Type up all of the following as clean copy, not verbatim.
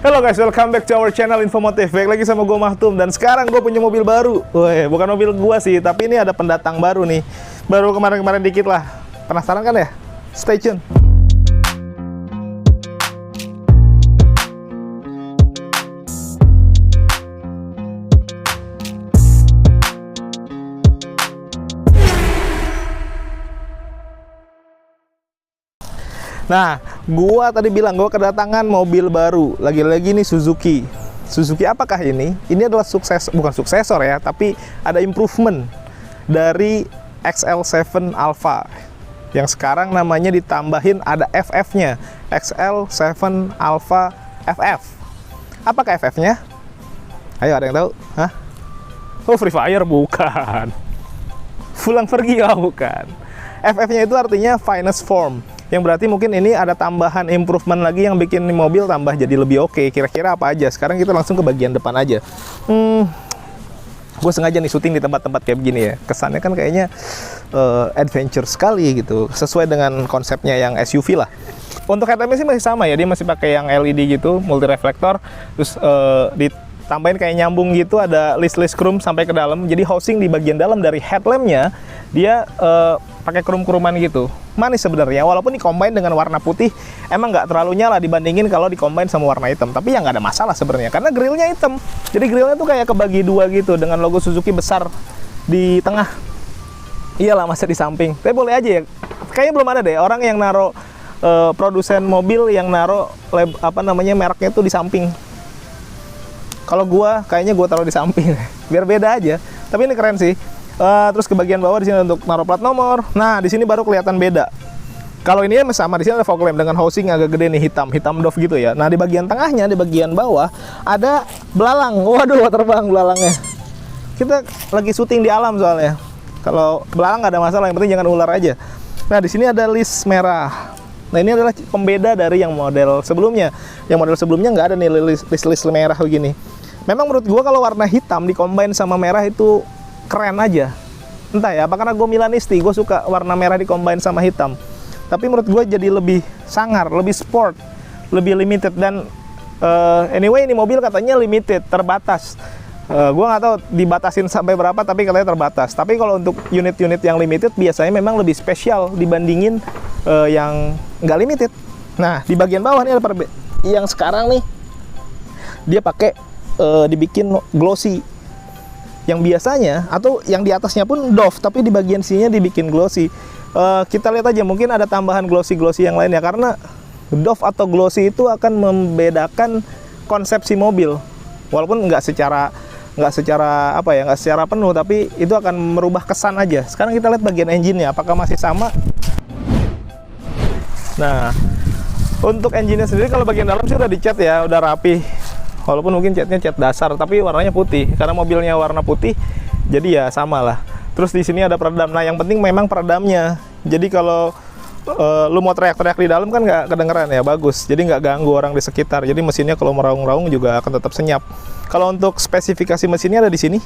Halo guys, welcome back to our channel Infomotif. Baik lagi sama gue Mahtum. Dan sekarang gue punya mobil baru. Woi, bukan mobil gue sih, tapi ini ada pendatang baru nih. Baru kemarin-kemarin dikit lah. Penasaran kan ya? Stay tune. Nah, gua tadi bilang gua kedatangan mobil baru. Lagi-lagi nih Suzuki. Suzuki apakah ini? Ini adalah bukan suksesor ya, tapi ada improvement dari XL7 Alpha. Yang sekarang namanya ditambahin ada FF-nya. XL7 Alpha FF. Apakah FF-nya? Ayo, ada yang tahu? Hah? Oh, Free Fire bukan. Pulang pergi bukan. FF-nya itu artinya finest form. Yang berarti mungkin ini ada tambahan improvement lagi yang bikin mobil tambah jadi lebih oke. Kira-kira apa aja? Sekarang kita langsung ke bagian depan aja. Gue sengaja nih syuting di tempat-tempat kayak begini ya. Kesannya kan kayaknya adventure sekali gitu. Sesuai dengan konsepnya yang SUV lah. Untuk headlampnya sih masih sama ya. Dia masih pakai yang LED gitu, multi reflektor. Terus ditambahin kayak nyambung gitu, ada list-list chrome sampai ke dalam. Jadi housing di bagian dalam dari headlampnya dia pakai krum-kruman gitu. Manis sebenarnya, walaupun di-combine dengan warna putih emang nggak terlalu nyala dibandingin kalau di-combine sama warna hitam. Tapi ya nggak ada masalah sebenarnya, karena grillnya hitam. Jadi grillnya tuh kayak kebagi dua gitu, dengan logo Suzuki besar di tengah. Iyalah, masa di samping. Tapi boleh aja ya. Kayaknya belum ada deh orang yang naro produsen mobil yang naro mereknya tuh di samping. Kalau kayaknya gua taruh di samping biar beda aja. Tapi ini keren sih. Terus ke bagian bawah di sini untuk naruh plat nomor. Nah, di sini baru kelihatan beda. Kalau ini sama, di sini ada fog lamp dengan housing agak gede nih, hitam doff gitu ya. Nah, di bagian tengahnya, di bagian bawah ada belalang. Waduh, terbang belalangnya. Kita lagi syuting di alam soalnya. Kalau belalang nggak ada masalah, yang penting jangan ular aja. Nah, di sini ada list merah. Nah, ini adalah pembeda dari yang model sebelumnya. Yang model sebelumnya nggak ada nih list merah begini. Memang menurut gua kalau warna hitam di-combine sama merah itu keren aja. Entah ya, apa karena gue Milanisti, gue suka warna merah di-combine sama hitam. Tapi menurut gue jadi lebih sangar, lebih sport, lebih limited. Dan anyway, ini mobil katanya limited, terbatas. Gue nggak tahu dibatasin sampai berapa, tapi katanya terbatas. Tapi kalau untuk unit-unit yang limited biasanya memang lebih spesial dibandingin yang nggak limited. Nah, di bagian bawah ini ada yang sekarang nih dia pakai dibikin glossy. Yang biasanya atau yang di atasnya pun doff, tapi di bagian sininya dibikin glossy. Kita lihat aja, mungkin ada tambahan glossy yang lain ya, karena doff atau glossy itu akan membedakan konsepsi mobil. Walaupun nggak secara penuh, tapi itu akan merubah kesan aja. Sekarang kita lihat bagian engine-nya, apakah masih sama? Nah, untuk engine-nya sendiri kalau bagian dalam sih udah dicat ya, udah rapi. Walaupun mungkin catnya cat dasar, tapi warnanya putih. Karena mobilnya warna putih, jadi ya sama lah. Terus di sini ada peredam. Nah, yang penting memang peredamnya. Jadi kalau lu mau teriak-teriak di dalam kan nggak kedengeran ya, bagus. Jadi nggak ganggu orang di sekitar. Jadi mesinnya kalau meraung-raung juga akan tetap senyap. Kalau untuk spesifikasi mesinnya ada di sini.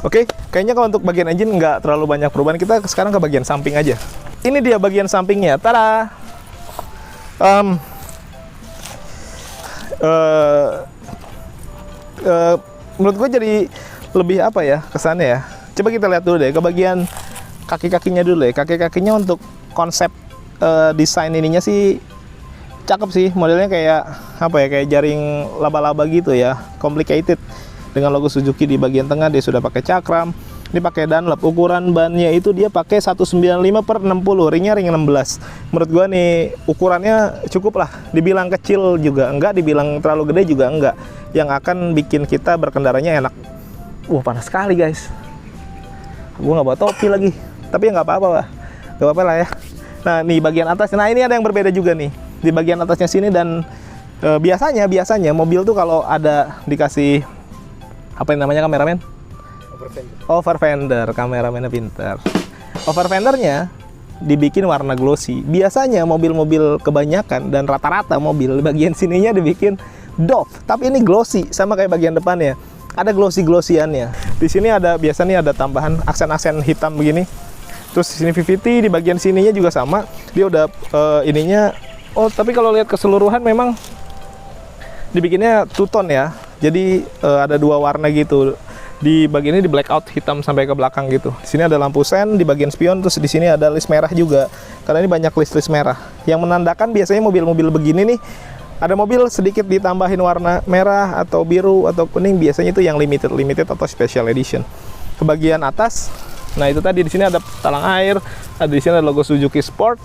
Oke, kayaknya kalau untuk bagian engine nggak terlalu banyak perubahan. Kita sekarang ke bagian samping aja. Ini dia bagian sampingnya. Tada! Menurut gue jadi lebih apa ya kesannya ya. Coba kita lihat dulu deh ke bagian kaki-kakinya dulu deh. Kaki-kakinya untuk konsep desain ininya sih cakep sih. Modelnya kayak kayak jaring laba-laba gitu ya, complicated. Dengan logo Suzuki di bagian tengah, dia sudah pakai cakram. Ini pakai Dunlop. Ukuran bannya itu dia pakai 195/60, ringnya ring 16. Menurut gua nih ukurannya cukup lah. Dibilang kecil juga enggak, dibilang terlalu gede juga enggak. Yang akan bikin kita berkendaranya enak. Panas sekali guys. Gua nggak bawa topi lagi. Tapi ya nggak apa-apa lah. Nggak apa-apa lah ya. Nah, nih bagian atas. Nah, ini ada yang berbeda juga nih. Di bagian atasnya sini dan biasanya mobil tuh kalau ada dikasih apa yang namanya kameramen? Over fender, kameramennya pinter. Over fendernya dibikin warna glossy. Biasanya mobil-mobil kebanyakan dan rata-rata mobil bagian sininya dibikin doff, tapi ini glossy sama kayak bagian depannya. Ada glossy-glossyannya. Di sini ada biasanya ada tambahan aksen-aksen hitam begini. Terus di sini VVT, di bagian sininya juga sama. Dia udah ininya. Oh, tapi kalau lihat keseluruhan memang dibikinnya two tone ya. Jadi ada 2 warna gitu. Di bagian ini di blackout hitam sampai ke belakang gitu. Di sini ada lampu sen di bagian spion, terus di sini ada list merah juga. Karena ini banyak list merah. Yang menandakan biasanya mobil-mobil begini nih, ada mobil sedikit ditambahin warna merah atau biru atau kuning, biasanya itu yang limited atau special edition. Ke bagian atas, nah itu tadi di sini ada talang air, ada di sini ada logo Suzuki Sport.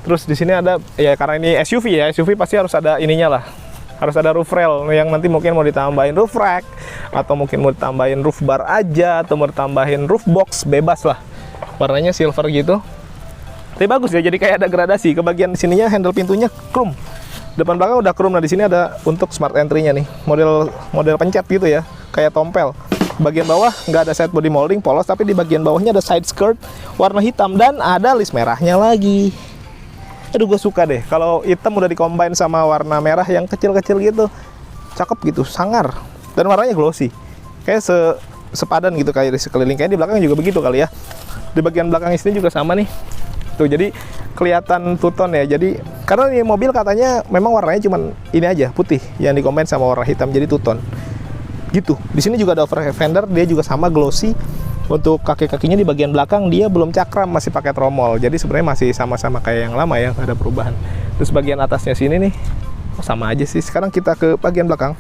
Terus di sini ada ya, karena ini SUV ya, SUV pasti harus ada ininya lah. Harus ada roof rail yang nanti mungkin mau ditambahin roof rack, atau mungkin mau ditambahin roof bar aja, atau mau ditambahin roof box, bebas lah. Warnanya silver gitu. Tapi bagus ya, jadi kayak ada gradasi. Ke bagian sininya handle pintunya chrome. Depan belakang udah chrome. Nah di sini ada untuk smart entry-nya nih, model pencet gitu ya, kayak tompel. Bagian bawah nggak ada side body molding polos, tapi di bagian bawahnya ada side skirt warna hitam dan ada list merahnya lagi. Aduh, gue suka deh kalau hitam udah dikombin sama warna merah yang kecil-kecil gitu, cakep gitu, sangar, dan warnanya glossy, kayak sepadan gitu kayak di sekeliling. Kayak di belakang juga begitu kali ya. Di bagian belakang sini juga sama nih. Tuh, jadi kelihatan two tone ya. Jadi karena ini mobil katanya memang warnanya cuman ini aja, putih, yang dikombin sama warna hitam jadi two tone. Gitu. Di sini juga ada overhead fender, dia juga sama glossy. Untuk kaki-kakinya di bagian belakang dia belum cakram, masih pakai tromol. Jadi sebenarnya masih sama-sama kayak yang lama ya, nggak ada perubahan. Terus bagian atasnya sini nih, sama aja sih. Sekarang kita ke bagian belakang.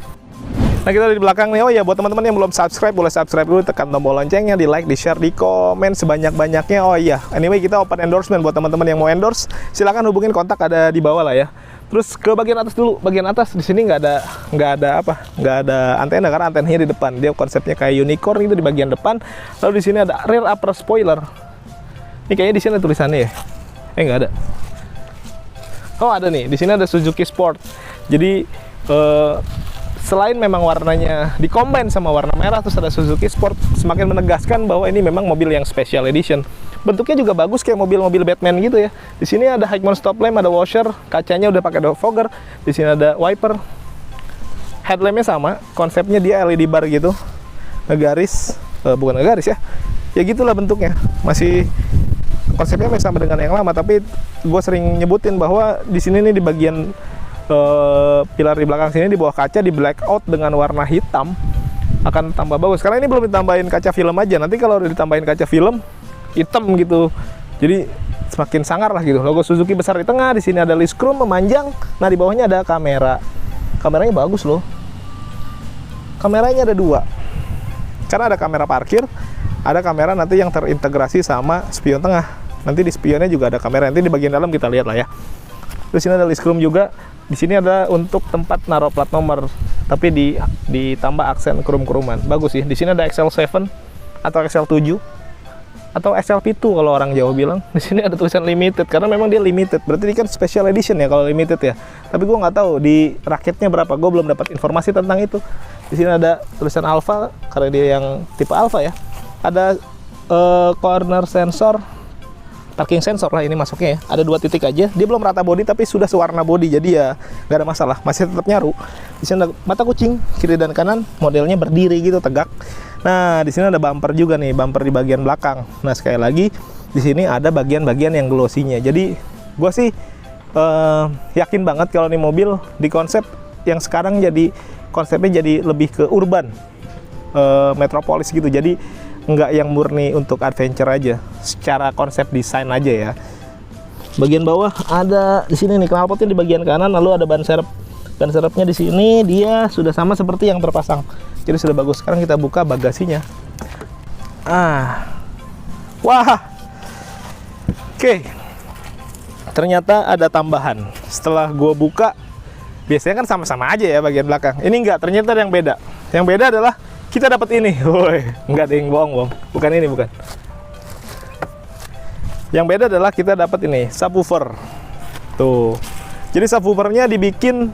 Nah, kita di belakang nih. Oh ya, buat teman-teman yang belum subscribe, boleh subscribe dulu, tekan tombol loncengnya, di like, di share, di komen sebanyak-banyaknya. Oh iya, anyway kita open endorsement buat teman-teman yang mau endorse, silakan hubungin, kontak ada di bawah lah ya. Terus ke bagian atas dulu. Bagian atas di sini nggak ada antena karena antenanya di depan. Dia konsepnya kayak unicorn itu di bagian depan. Lalu di sini ada rear upper spoiler. Ini kayaknya di sini ada tulisannya ya. Nggak ada. Oh, ada nih. Di sini ada Suzuki Sport. Jadi selain memang warnanya dikombin sama warna merah, terus ada Suzuki Sport, semakin menegaskan bahwa ini memang mobil yang special edition. Bentuknya juga bagus kayak mobil-mobil Batman gitu ya. Di sini ada high mount stop lamp, ada washer, kacanya udah pakai fogger. Di sini ada wiper. Headlampnya sama, konsepnya dia LED bar gitu. Ngegaris, bukan ngegaris ya. Ya gitulah bentuknya. Masih konsepnya masih sama dengan yang lama, tapi gue sering nyebutin bahwa di sini nih di bagian pilar di belakang sini di bawah kaca di blackout dengan warna hitam akan tambah bagus. Karena ini belum ditambahin kaca film aja. Nanti kalau udah ditambahin kaca film hitam gitu, jadi semakin sangar lah gitu. Logo Suzuki besar di tengah, di sini ada list chrome memanjang. Nah di bawahnya ada kamera. Kameranya bagus loh. Kameranya ada 2. Karena ada kamera parkir, ada kamera nanti yang terintegrasi sama spion tengah. Nanti di spionnya juga ada kamera. Nanti di bagian dalam kita lihat lah ya. Terus sini ada list chrome juga. Di sini ada untuk tempat naruh plat nomor, tapi ditambah aksen krum-kruman. Bagus sih. Di sini ada XL7 atau XL7 atau XLP2 kalau orang Jawa bilang. Di sini ada tulisan limited karena memang dia limited. Berarti ini kan special edition ya kalau limited ya. Tapi gue nggak tahu di rakitnya berapa. Gue belum dapat informasi tentang itu. Di sini ada tulisan Alfa karena dia yang tipe Alfa ya. Ada corner sensor, parking sensor lah ini masuknya ya. Ada 2 titik aja. Dia belum rata body tapi sudah sewarna body. Jadi ya nggak ada masalah. Masih tetap nyaru. Di sini ada mata kucing kiri dan kanan. Modelnya berdiri gitu, tegak. Nah, di sini ada bumper juga nih, bumper di bagian belakang. Nah, sekali lagi di sini ada bagian-bagian yang glossy-nya. Jadi, gue sih yakin banget kalau nih mobil di konsep yang sekarang jadi konsepnya jadi lebih ke urban, metropolis gitu. Jadi, nggak yang murni untuk adventure aja. Secara konsep desain aja ya. Bagian bawah ada di sini nih knalpotnya di bagian kanan, lalu ada ban serep. Ban serepnya di sini dia sudah sama seperti yang terpasang. Jadi sudah bagus. Sekarang kita buka bagasinya. Wah. Oke. Ternyata ada tambahan. Setelah gue buka, biasanya kan sama-sama aja ya bagian belakang. Ini enggak, ternyata ada yang beda. Yang beda adalah kita dapat ini. Woi, enggak ada yang bohong. Bukan ini, bukan. Yang beda adalah kita dapat ini, subwoofer. Tuh. Jadi subwoofernya dibikin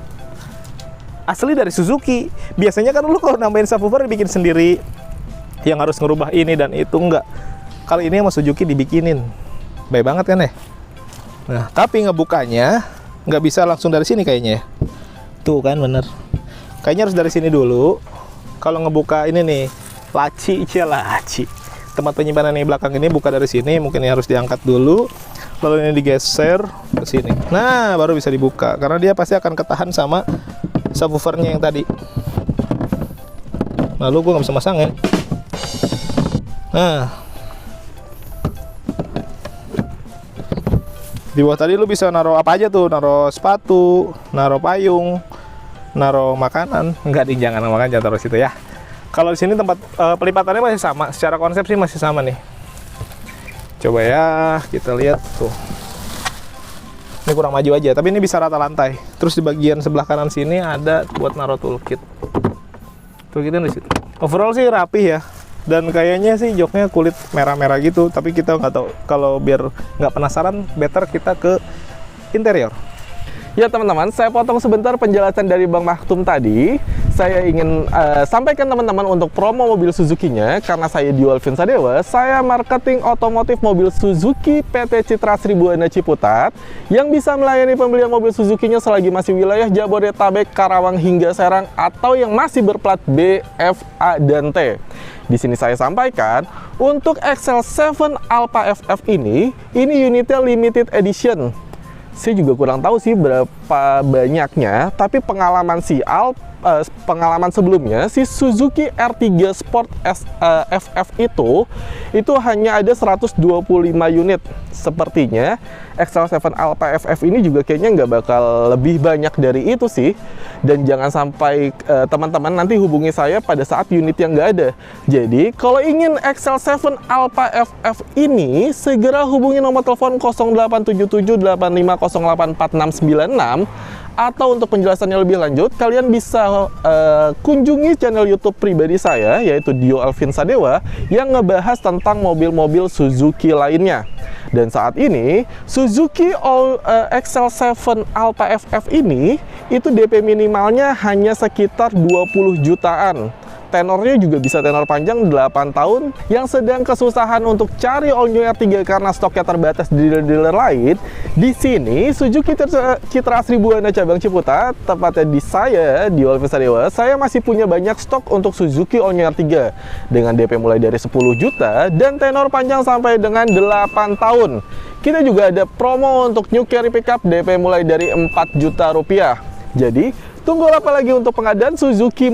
asli dari Suzuki. Biasanya kan lu kalau nambahin subwoofer dibikin sendiri, yang harus ngerubah ini dan itu. Enggak. Kali ini sama Suzuki dibikinin. Baik banget kan ya? Nah, tapi ngebukanya nggak bisa langsung dari sini kayaknya ya. Tuh kan bener. Kayaknya harus dari sini dulu. Kalau ngebuka ini nih, laci. tempat penyimpanan yang belakang ini buka dari sini, mungkin ini harus diangkat dulu, lalu ini digeser ke sini. Nah, baru bisa dibuka karena dia pasti akan ketahan sama subwoofernya yang tadi. Lalu gue nggak bisa masangin. Nah, di bawah tadi lu bisa naruh apa aja tuh, naruh sepatu, naruh payung, naruh makanan. Enggak, jangan makan, jangan taruh situ ya. Kalau di sini tempat pelipatannya masih sama, secara konsep sih masih sama nih. Coba ya, kita lihat tuh. Ini kurang maju aja, tapi ini bisa rata lantai. Terus di bagian sebelah kanan sini ada buat naruh toolkit. Toolkitnya di situ. Overall sih rapih ya. Dan kayaknya sih joknya kulit merah-merah gitu, tapi kita nggak tahu. Kalau biar nggak penasaran, better kita ke interior. Ya teman-teman, saya potong sebentar penjelasan dari Bang Maktum tadi. Saya ingin sampaikan teman-teman untuk promo mobil Suzuki-nya. Karena saya Dio Alvin Sadewa, saya marketing otomotif mobil Suzuki PT Citra Seribuana Ciputat yang bisa melayani pembelian mobil Suzuki-nya selagi masih wilayah Jabodetabek, Karawang hingga Serang, atau yang masih berplat B, F, A, dan T. Di sini saya sampaikan, untuk XL7 Alpha FF ini unitnya limited edition. Saya juga kurang tahu sih berapa banyaknya, tapi pengalaman pengalaman sebelumnya si Suzuki R3 Sport FF itu hanya ada 125 unit. Sepertinya XL7 Alpha FF ini juga kayaknya nggak bakal lebih banyak dari itu sih. Dan jangan sampai teman-teman nanti hubungi saya pada saat unit yang nggak ada. Jadi kalau ingin XL7 Alpha FF ini, segera hubungi nomor telepon 087785084696. Atau untuk penjelasannya lebih lanjut, kalian bisa kunjungi channel YouTube pribadi saya, yaitu Dio Alvin Sadewa, yang ngebahas tentang mobil-mobil Suzuki lainnya. Dan saat ini, Suzuki XL7 Alpha FF ini, itu DP minimalnya hanya sekitar 20 jutaan. Tenornya juga bisa tenor panjang 8 tahun. Yang sedang kesusahan untuk cari all new R3 karena stoknya terbatas di dealer-dealer lain, di sini Suzuki Citra Seribuana cabang Ciputat, tepatnya di saya, Dio Alvin Sadewa, saya masih punya banyak stok untuk Suzuki all new R3 dengan DP mulai dari 10 juta dan tenor panjang sampai dengan 8 tahun. Kita juga ada promo untuk new carry pickup DP mulai dari 4 juta rupiah. Jadi tunggu apa lagi untuk pengadaan Suzuki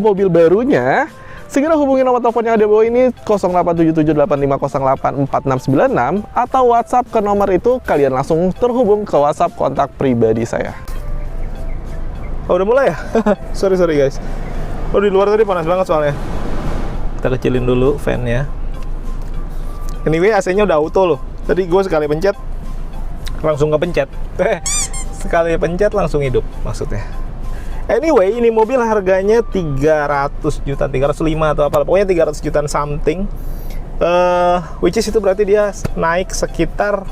mobil barunya? Segera hubungi nomor telepon yang ada di bawah ini 087785084696 atau WhatsApp ke nomor itu. Kalian langsung terhubung ke WhatsApp kontak pribadi saya. Oh, udah mulai ya? sorry guys. Oh, di luar tadi panas banget soalnya. Kita kecilin dulu fan-nya. Anyway, AC-nya udah auto loh. Tadi gue sekali pencet langsung kepencet. Sekali pencet langsung hidup maksudnya. Anyway, ini mobil harganya 300 juta, 305 atau apa, pokoknya 300 jutaan something. Which is itu berarti dia naik sekitar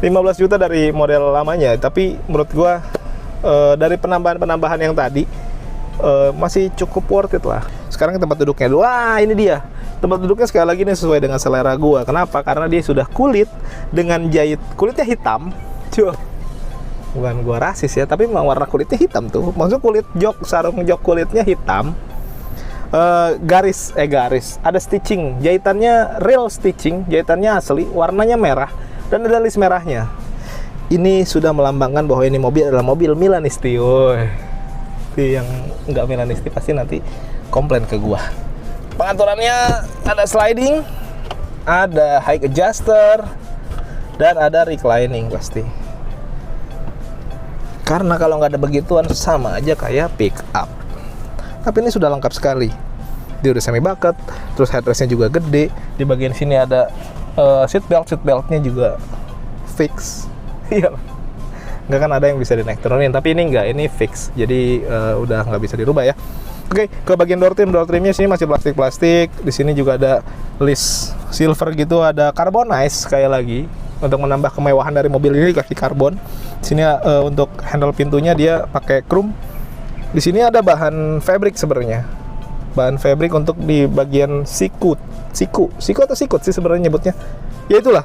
15 juta dari model lamanya. Tapi menurut gua dari penambahan yang tadi masih cukup worth it lah. Sekarang tempat duduknya dulu. Wah, ini dia. Tempat duduknya sekali lagi nih sesuai dengan selera gua. Kenapa? Karena dia sudah kulit dengan jahit kulitnya hitam. Cuy. Bukan gua rasis ya, tapi memang warna kulitnya hitam tuh. Maksud kulit jok, sarung jok kulitnya hitam. Garis, ada stitching. Jahitannya real stitching, jahitannya asli, warnanya merah dan ada list merahnya. Ini sudah melambangkan bahwa ini mobil adalah mobil Milanisti. Woi. Yang nggak Milanisti pasti nanti komplain ke gua. Pengaturannya ada sliding, ada high adjuster, dan ada reclining pasti. Karena kalau nggak ada begituan sama aja kayak pick up. Tapi ini sudah lengkap sekali. Dia udah semi bucket, terus headrestnya juga gede. Di bagian sini ada seat beltnya juga fix. Iya. Nggak kan ada yang bisa dinaik turunin, tapi ini nggak, ini fix. Jadi udah nggak bisa dirubah ya. Oke, ke bagian door trimnya sini masih plastik. Di sini juga ada list silver gitu, ada carbonize kayak lagi. Untuk menambah kemewahan dari mobil ini dikasih karbon. Di sini untuk handle pintunya dia pakai chrome. Di sini ada bahan fabric sebenarnya. Bahan fabric untuk di bagian siku atau sikut sih sebenarnya nyebutnya. Ya itulah.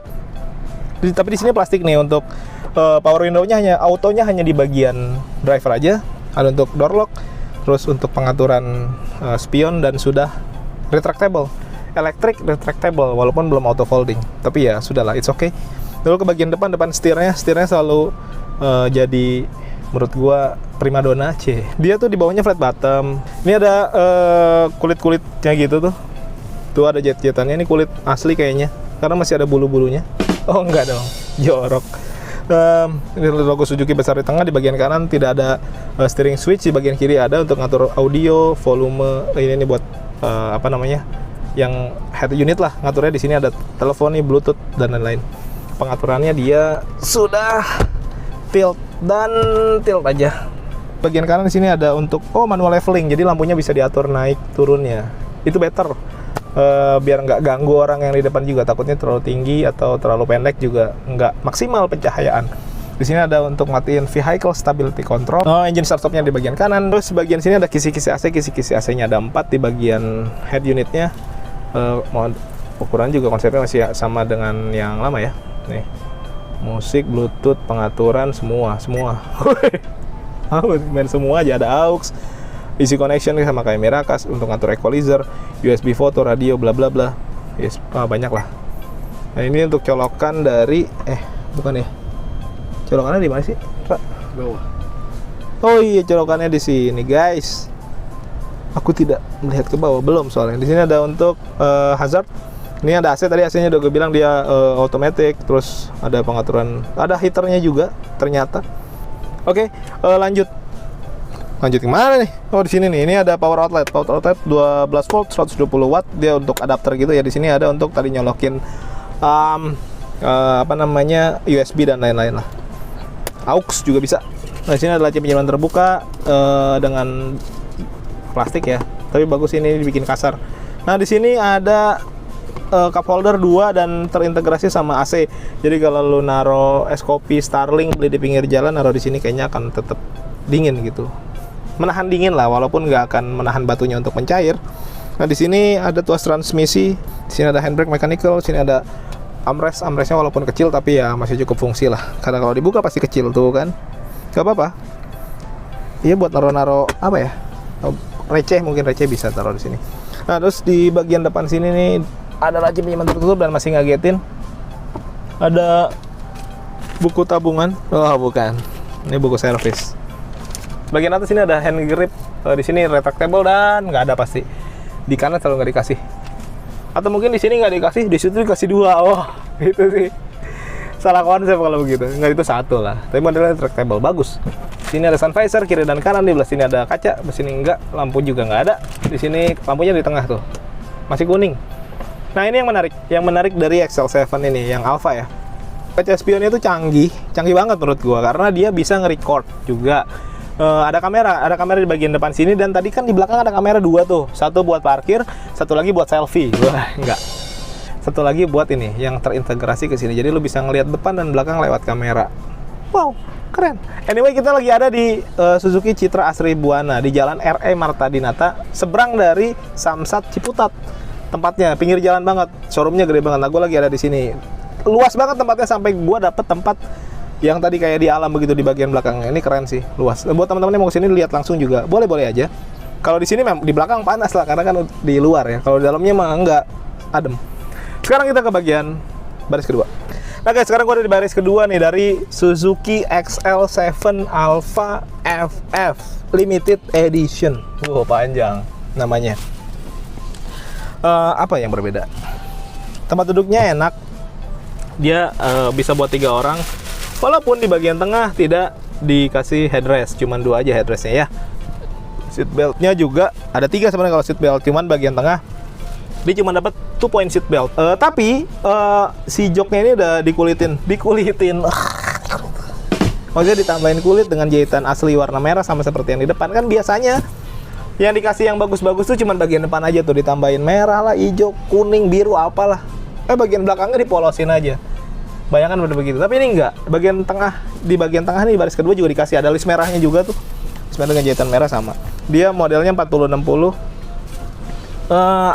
Tapi di sini plastik nih untuk power window-nya autonya hanya di bagian driver aja. Ada untuk door lock, terus untuk pengaturan spion dan sudah retractable. retractable walaupun belum auto folding. Tapi ya sudahlah, it's okay. Lalu ke bagian depan setirnya selalu jadi menurut gua primadona. Dia tuh di bawahnya flat bottom. Ini ada kulit-kulitnya gitu tuh. Tuh ada jet-jetannya, ini kulit asli kayaknya karena masih ada bulu-bulunya. Oh enggak dong, jorok. Ini logo Suzuki besar di tengah, di bagian kanan tidak ada steering switch, di bagian kiri ada untuk ngatur audio, volume. Ini buat apa namanya? Yang head unit lah, ngaturnya di sini ada telepon nih, Bluetooth dan lain-lain. Pengaturannya dia sudah tilt aja. Bagian kanan di sini ada untuk manual leveling, jadi lampunya bisa diatur naik turunnya. Itu better. Biar nggak ganggu orang yang di depan juga, takutnya terlalu tinggi atau terlalu pendek juga nggak maksimal pencahayaan. Di sini ada untuk matiin vehicle stability control. Engine start stopnya di bagian kanan. Terus bagian sini ada kisi-kisi AC. Kisi-kisi AC-nya ada 4 di bagian head unitnya. Ukuran juga konsepnya masih sama dengan yang lama ya. Nih, musik, Bluetooth, pengaturan semua. Main semua aja, ada aux, easy connection sama kayak Miracast untuk ngatur equalizer, USB foto, radio, bla bla bla. Yes, banyak lah. Nah, ini untuk colokan dari bukan ya. Colokannya di mana sih? Bawah. Oh iya, colokannya di sini, guys. Aku tidak melihat ke bawah, belum soalnya. Di sini ada untuk hazard. Ini ada AC, tadi AC-nya udah gue bilang dia automatic, terus ada pengaturan, ada heaternya juga ternyata. Oke, lanjut gimana nih? Oh, di sini nih, ini ada power outlet 12 volt 120 watt, dia untuk adapter gitu ya. Di sini ada untuk tadi nyolokin apa namanya, USB dan lain-lain lah. AUX juga bisa. Nah, di sini ada laci penyimpanan terbuka dengan plastik ya, tapi bagus, ini dibikin kasar. Nah, di sini ada cup holder 2 dan terintegrasi sama AC. Jadi kalau lu naro es kopi Starling beli di pinggir jalan, naro di sini kayaknya akan tetap dingin gitu. Menahan dingin lah, walaupun nggak akan menahan batunya untuk mencair. Nah, di sini ada tuas transmisi, di sini ada handbrake mechanical, di sini ada armrestnya walaupun kecil tapi ya masih cukup fungsi lah. Karena kalau dibuka pasti kecil tuh kan. Gak apa-apa. Iya, buat naro-naro apa ya? Mungkin receh bisa taruh di sini. Nah, terus di bagian depan sini nih ada laci penyimpanan tertutup dan masih ngagetin. Ada buku tabungan. Oh, bukan. Ini buku servis. Bagian atas sini ada hand grip. Di sini retractable dan nggak ada pasti. Di kanan selalu nggak dikasih. Atau mungkin di sini nggak dikasih, di situ dikasih 2. Oh, itu sih. Salah konsep kalau begitu. Nggak, itu 1 lah. Tapi modelnya retractable, bagus. Sini ada sun visor kiri dan kanan, di belah sini ada kaca, di sini enggak, lampu juga nggak ada. Di sini lampunya di tengah tuh. Masih kuning. Nah, ini yang menarik dari XL7 ini, yang Alpha ya. Kaca spionnya itu canggih banget menurut gua karena dia bisa nge-record juga. Ada kamera di bagian depan sini, dan tadi kan di belakang ada kamera 2 tuh. Satu buat parkir, satu lagi buat selfie. Wah, enggak. Satu lagi buat ini yang terintegrasi ke sini. Jadi lu bisa ngelihat depan dan belakang lewat kamera. Wow, keren. Anyway, kita lagi ada di Suzuki Citra Asri Buana di Jalan RE Marta Dinata, seberang dari Samsat Ciputat. Tempatnya pinggir jalan banget, showroomnya gede banget. Nah, gue lagi ada di sini. Luas banget tempatnya, sampai gue dapet tempat yang tadi kayak di alam begitu di bagian belakang. Ini keren sih, luas. Buat teman-teman yang mau kesini lihat langsung juga boleh aja. Kalau di sini di belakang panas lah karena kan di luar ya. Kalau di dalamnya mah enggak, adem. Sekarang kita ke bagian baris kedua. Nah guys, sekarang gue ada di baris kedua nih dari Suzuki XL7 Alpha FF Limited Edition. Wow, panjang namanya. Apa yang berbeda? Tempat duduknya enak. Dia bisa buat 3 orang. Walaupun di bagian tengah tidak dikasih headrest, cuman 2 aja headrestnya ya. Seat beltnya juga ada 3 sebenarnya kalau seat belt, cuman bagian tengah dia cuma dapat 2 point seat belt. Tapi si joknya ini udah dikulitin. Maksudnya ditambahin kulit dengan jahitan asli warna merah sama seperti yang di depan. Kan biasanya yang dikasih yang bagus-bagus tuh cuman bagian depan aja tuh, ditambahin merah lah, hijau, kuning, biru, apalah. Bagian belakangnya dipolosin aja. Bayangkan udah begitu. Tapi ini enggak. Di bagian tengah nih baris kedua juga dikasih ada list merahnya juga tuh. Sebenarnya dengan jahitan merah sama. Dia modelnya 4060.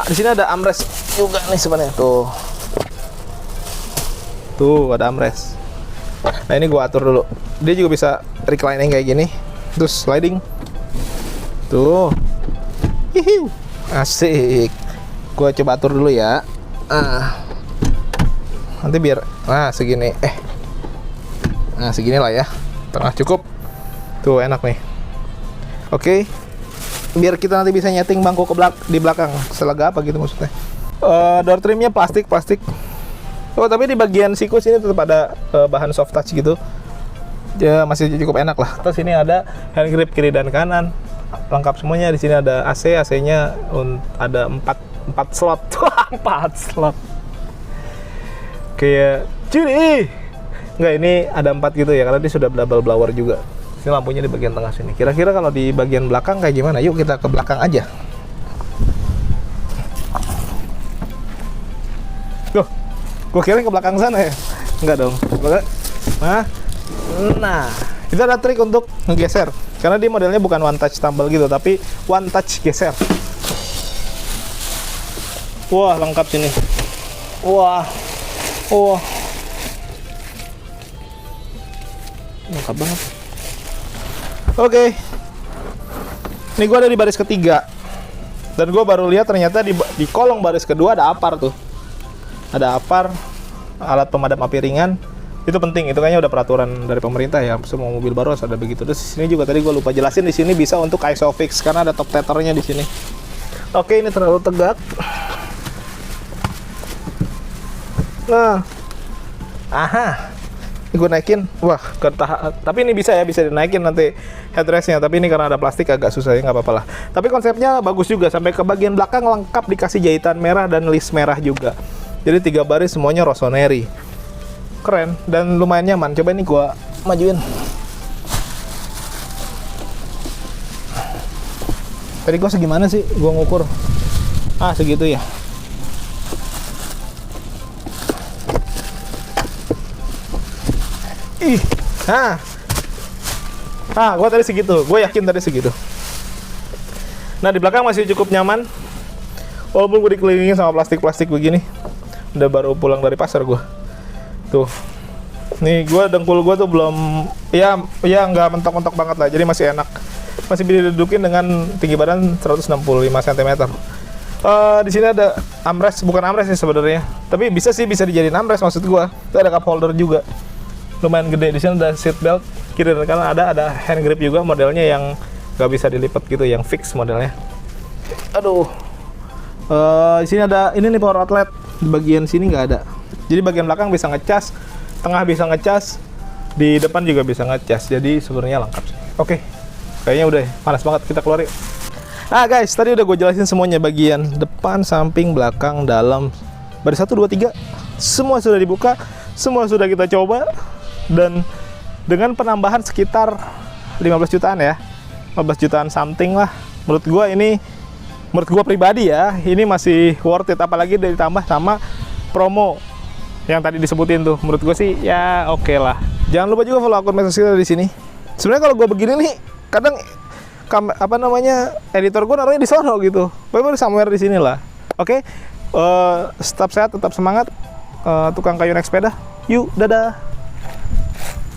Di sini ada armrest juga nih sebenarnya tuh. Tuh ada armrest. Nah, ini gua atur dulu. Dia juga bisa reclining kayak gini. Terus sliding. Tuh. Hihiu. Asik. Gua coba atur dulu ya. Nanti biar segini. Nah, segini lah ya. Tengah cukup. Tuh, enak nih. Oke. Biar kita nanti bisa nyeting bangku di belakang. Selega apa gitu maksudnya. Door trimnya plastik. Oh, tapi di bagian sikus ini tetap ada bahan soft touch gitu. Ya, masih cukup enak lah. Terus ini ada hand grip kiri dan kanan. Lengkap semuanya. Di sini ada AC, AC-nya ada 4 slot. 4 slot. Kayak ciri. Enggak, ini ada 4 gitu ya, karena dia sudah double blower juga. Ini lampunya di bagian tengah sini. Kira-kira kalau di bagian belakang kayak gimana? Yuk kita ke belakang aja. Loh, gue kira ke belakang sana ya? Enggak dong. Nah, itu ada trik untuk ngegeser. Karena dia modelnya bukan one touch tumble gitu, tapi one touch geser. Wah, lengkap sini. Wah. Lengkap banget. Oke. Ini gue ada di baris ketiga. Dan gue baru lihat ternyata di kolong baris kedua ada apar tuh. Ada apar, alat pemadam api ringan. Itu penting, itu kayaknya udah peraturan dari pemerintah ya. Semua mobil baru harus ada begitu. Terus di sini juga tadi gue lupa jelasin, di sini bisa untuk ISOFIX karena ada top tethernya di sini. Oke, ini terlalu tegak. Nah. Ini gue naikin. Wah, tapi ini bisa dinaikin nanti headrestnya. Tapi ini karena ada plastik agak susah ya, nggak apa-apa lah. Tapi konsepnya bagus juga, sampai ke bagian belakang lengkap dikasih jahitan merah dan list merah juga. Jadi 3 baris semuanya Rossoneri. Keren dan lumayan nyaman. Coba ini gue majuin. Tadi gue segimana sih? Gue ngukur. Segitu ya. Gue tadi segitu. Gue yakin tadi segitu. Nah, di belakang masih cukup nyaman. Walaupun gue dikelilingi sama plastik-plastik begini. Udah baru pulang dari pasar gue. Tuh. Nih, dengkul gue tuh belum, ya nggak mentok-mentok banget lah. Jadi masih enak. Masih bisa didudukin dengan tinggi badan 165 cm. Di sini ada armrest, bukan armrest sih sebenarnya. Tapi bisa dijadiin armrest maksud gue. Itu ada cup holder juga. Lumayan gede. Di sini ada seat belt kiri dan kanan, ada hand grip juga modelnya yang nggak bisa dilipat gitu, yang fix modelnya. Di sini ada ini nih power outlet, di bagian sini nggak ada. Jadi bagian belakang bisa ngecas, tengah bisa ngecas, di depan juga bisa ngecas. Jadi sebenarnya lengkap sih. Oke, kayaknya udah panas banget, kita keluar yuk. Guys, tadi udah gue jelasin semuanya, bagian depan, samping, belakang, dalam, baris 1, 2, 3 semua sudah dibuka, semua sudah kita coba. Dan dengan penambahan sekitar 15 jutaan ya, 15 jutaan something lah. Menurut gue pribadi ya, ini masih worth it. Apalagi ditambah sama promo yang tadi disebutin tuh. Menurut gue sih ya oke lah. Jangan lupa juga follow akun medsos kita di sini. Sebenarnya kalau gue begini nih, kadang editor gue naruhnya di sono gitu. Pokoknya somewhere di sini lah. Oke, tetap sehat, tetap semangat. Tukang kayu naik sepeda. Yuk, dadah.